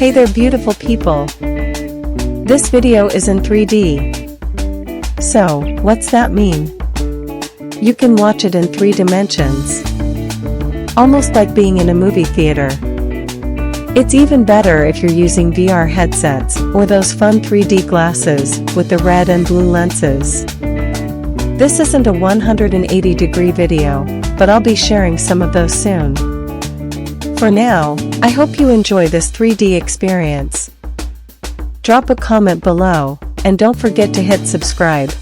Hey there beautiful people! This video is in 3D. So, what's that mean? You can watch it in 3 dimensions. Almost like being in a movie theater. It's even better if you're using VR headsets or those fun 3D glasses with the red and blue lenses. This isn't a 180-degree video, but I'll be sharing some of those soon. For now, I hope you enjoy this 3D experience. Drop a comment below, and don't forget to hit subscribe.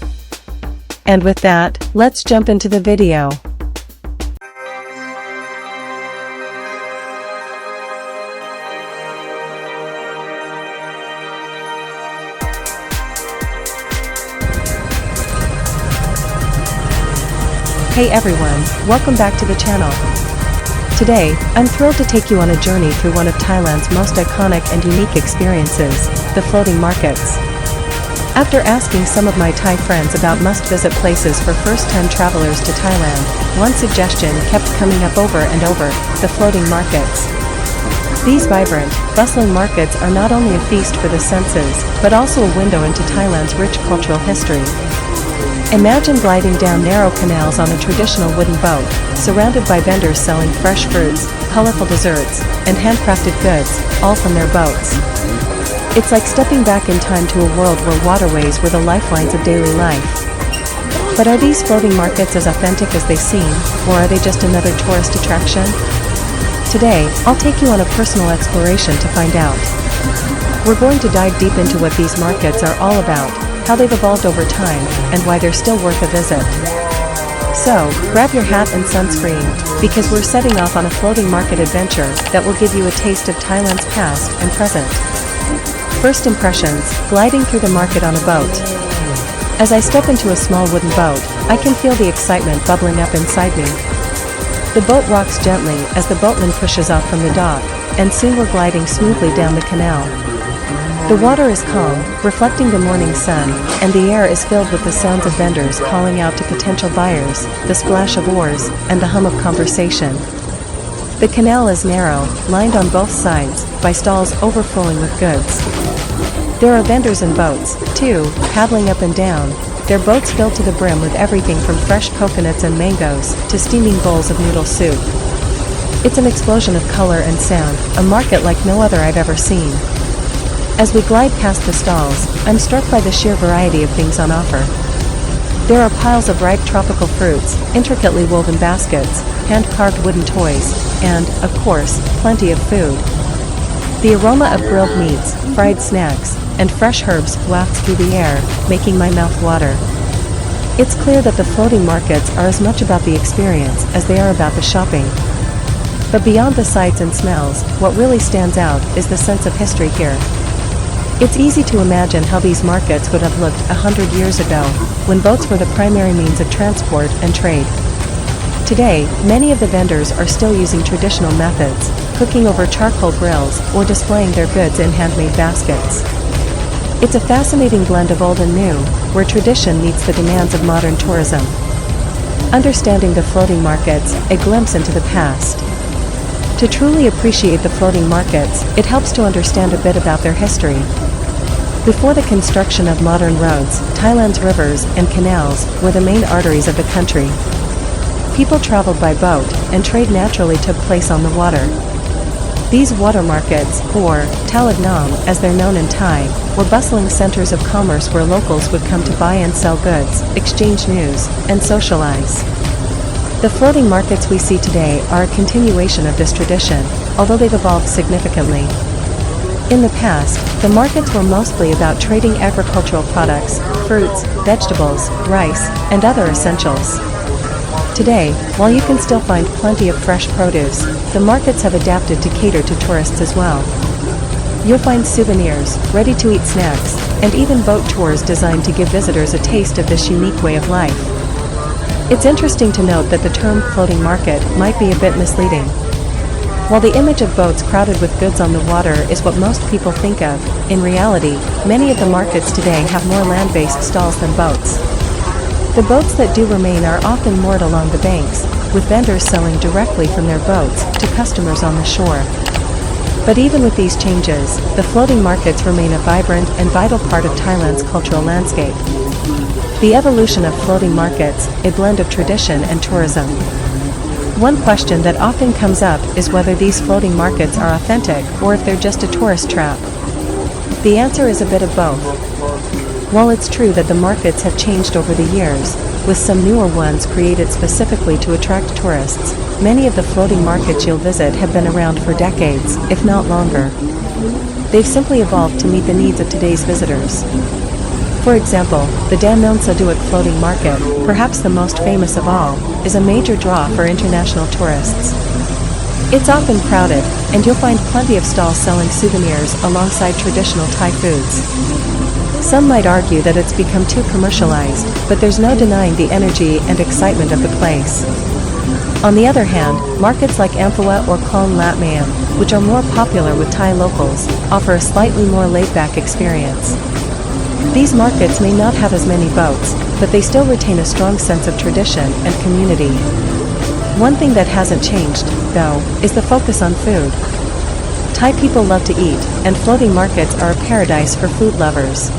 And with that, let's jump into the video. Hey everyone, welcome back to the channel. Today, I'm thrilled to take you on a journey through one of Thailand's most iconic and unique experiences, the floating markets. After asking some of my Thai friends about must-visit places for first-time travelers to Thailand, one suggestion kept coming up over and over: the floating markets. These vibrant, bustling markets are not only a feast for the senses, but also a window into Thailand's rich cultural history. Imagine gliding down narrow canals on a traditional wooden boat, surrounded by vendors selling fresh fruits, colorful desserts, and handcrafted goods, all from their boats. It's like stepping back in time to a world where waterways were the lifelines of daily life. But are these floating markets as authentic as they seem, or are they just another tourist attraction? Today, I'll take you on a personal exploration to find out. We're going to dive deep into what these markets are all about, how they've evolved over time, and why they're still worth a visit. So, grab your hat and sunscreen, because we're setting off on a floating market adventure that will give you a taste of Thailand's past and present. First impressions, gliding through the market on a boat. As I step into a small wooden boat, I can feel the excitement bubbling up inside me. The boat rocks gently as the boatman pushes off from the dock, and soon we're gliding smoothly down the canal. The water is calm, reflecting the morning sun, and the air is filled with the sounds of vendors calling out to potential buyers, the splash of oars, and the hum of conversation. The canal is narrow, lined on both sides by stalls overflowing with goods. There are vendors in boats, too, paddling up and down, their boats filled to the brim with everything from fresh coconuts and mangoes to steaming bowls of noodle soup. It's an explosion of color and sound, a market like no other I've ever seen. As we glide past the stalls, I'm struck by the sheer variety of things on offer. There are piles of ripe tropical fruits, intricately woven baskets, hand-carved wooden toys, and, of course, plenty of food. The aroma of grilled meats, fried snacks, and fresh herbs wafts through the air, making my mouth water. It's clear that the floating markets are as much about the experience as they are about the shopping. But beyond the sights and smells, what really stands out is the sense of history here. It's easy to imagine how these markets would have looked 100 years ago, when boats were the primary means of transport and trade. Today, many of the vendors are still using traditional methods, cooking over charcoal grills or displaying their goods in handmade baskets. It's a fascinating blend of old and new, where tradition meets the demands of modern tourism. Understanding the floating markets, a glimpse into the past. To truly appreciate the floating markets, it helps to understand a bit about their history. Before the construction of modern roads, Thailand's rivers and canals were the main arteries of the country. People traveled by boat, and trade naturally took place on the water. These water markets, or Talad Nam as they're known in Thai, were bustling centers of commerce where locals would come to buy and sell goods, exchange news, and socialize. The floating markets we see today are a continuation of this tradition, although they've evolved significantly. In the past, the markets were mostly about trading agricultural products, fruits, vegetables, rice, and other essentials. Today, while you can still find plenty of fresh produce, the markets have adapted to cater to tourists as well. You'll find souvenirs, ready-to-eat snacks, and even boat tours designed to give visitors a taste of this unique way of life. It's interesting to note that the term floating market might be a bit misleading. While the image of boats crowded with goods on the water is what most people think of, in reality, many of the markets today have more land-based stalls than boats. The boats that do remain are often moored along the banks, with vendors selling directly from their boats to customers on the shore. But even with these changes, the floating markets remain a vibrant and vital part of Thailand's cultural landscape. The evolution of floating markets, a blend of tradition and tourism. One question that often comes up is whether these floating markets are authentic or if they're just a tourist trap. The answer is a bit of both. While it's true that the markets have changed over the years, with some newer ones created specifically to attract tourists, many of the floating markets you'll visit have been around for decades, if not longer. They've simply evolved to meet the needs of today's visitors. For example, the Dan Non Saduak floating market, perhaps the most famous of all, is a major draw for international tourists. It's often crowded, and you'll find plenty of stalls selling souvenirs alongside traditional Thai foods. Some might argue that it's become too commercialized, but there's no denying the energy and excitement of the place. On the other hand, markets like Amphoa or Klong Lat Mayam, which are more popular with Thai locals, offer a slightly more laid-back experience. These markets may not have as many boats, but they still retain a strong sense of tradition and community. One thing that hasn't changed, though, is the focus on food. Thai people love to eat, and floating markets are a paradise for food lovers.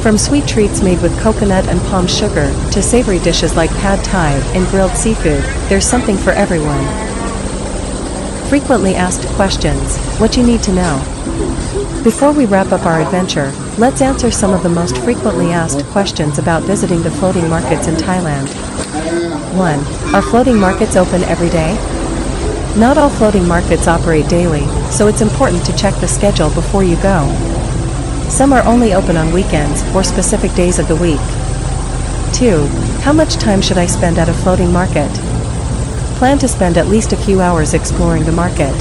From sweet treats made with coconut and palm sugar, to savory dishes like pad thai and grilled seafood, there's something for everyone. Frequently asked questions, what you need to know. Before we wrap up our adventure, let's answer some of the most frequently asked questions about visiting the floating markets in Thailand. 1. Are floating markets open every day? Not all floating markets operate daily, so it's important to check the schedule before you go. Some are only open on weekends or specific days of the week. 2. How much time should I spend at a floating market? Plan to spend at least a few hours exploring the market.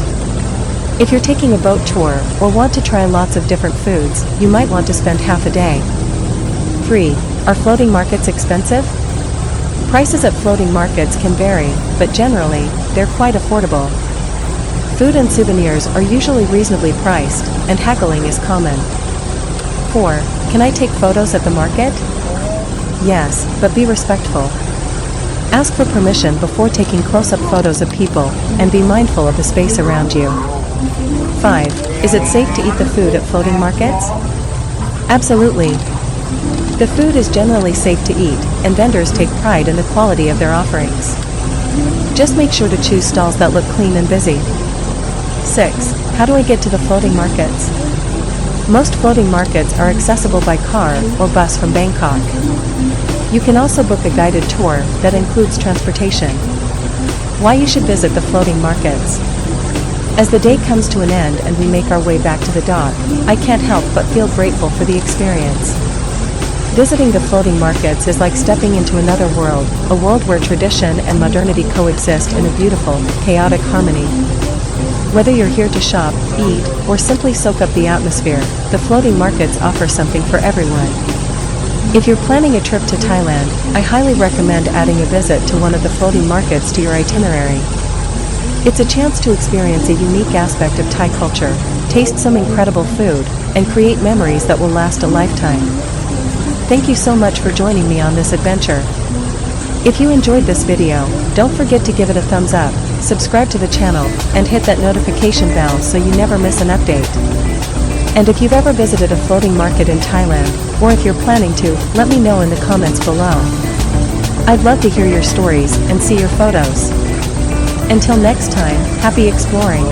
If you're taking a boat tour or want to try lots of different foods, you might want to spend half a day. 3. Are floating markets expensive? Prices at floating markets can vary, but generally, they're quite affordable. Food and souvenirs are usually reasonably priced, and haggling is common. 4. Can I take photos at the market? Yes, but be respectful. Ask for permission before taking close-up photos of people, and be mindful of the space around you. 5. Is it safe to eat the food at floating markets? Absolutely. The food is generally safe to eat, and vendors take pride in the quality of their offerings. Just make sure to choose stalls that look clean and busy. 6. How do I get to the floating markets? Most floating markets are accessible by car or bus from Bangkok. You can also book a guided tour that includes transportation. Why you should visit the floating markets. As the day comes to an end and we make our way back to the dock, I can't help but feel grateful for the experience. Visiting the floating markets is like stepping into another world, a world where tradition and modernity coexist in a beautiful, chaotic harmony. Whether you're here to shop, eat, or simply soak up the atmosphere, the floating markets offer something for everyone. If you're planning a trip to Thailand, I highly recommend adding a visit to one of the floating markets to your itinerary. It's a chance to experience a unique aspect of Thai culture, taste some incredible food, and create memories that will last a lifetime. Thank you so much for joining me on this adventure. If you enjoyed this video, don't forget to give it a thumbs up, subscribe to the channel, and hit that notification bell so you never miss an update. And if you've ever visited a floating market in Thailand, or if you're planning to, let me know in the comments below. I'd love to hear your stories and see your photos. Until next time, happy exploring!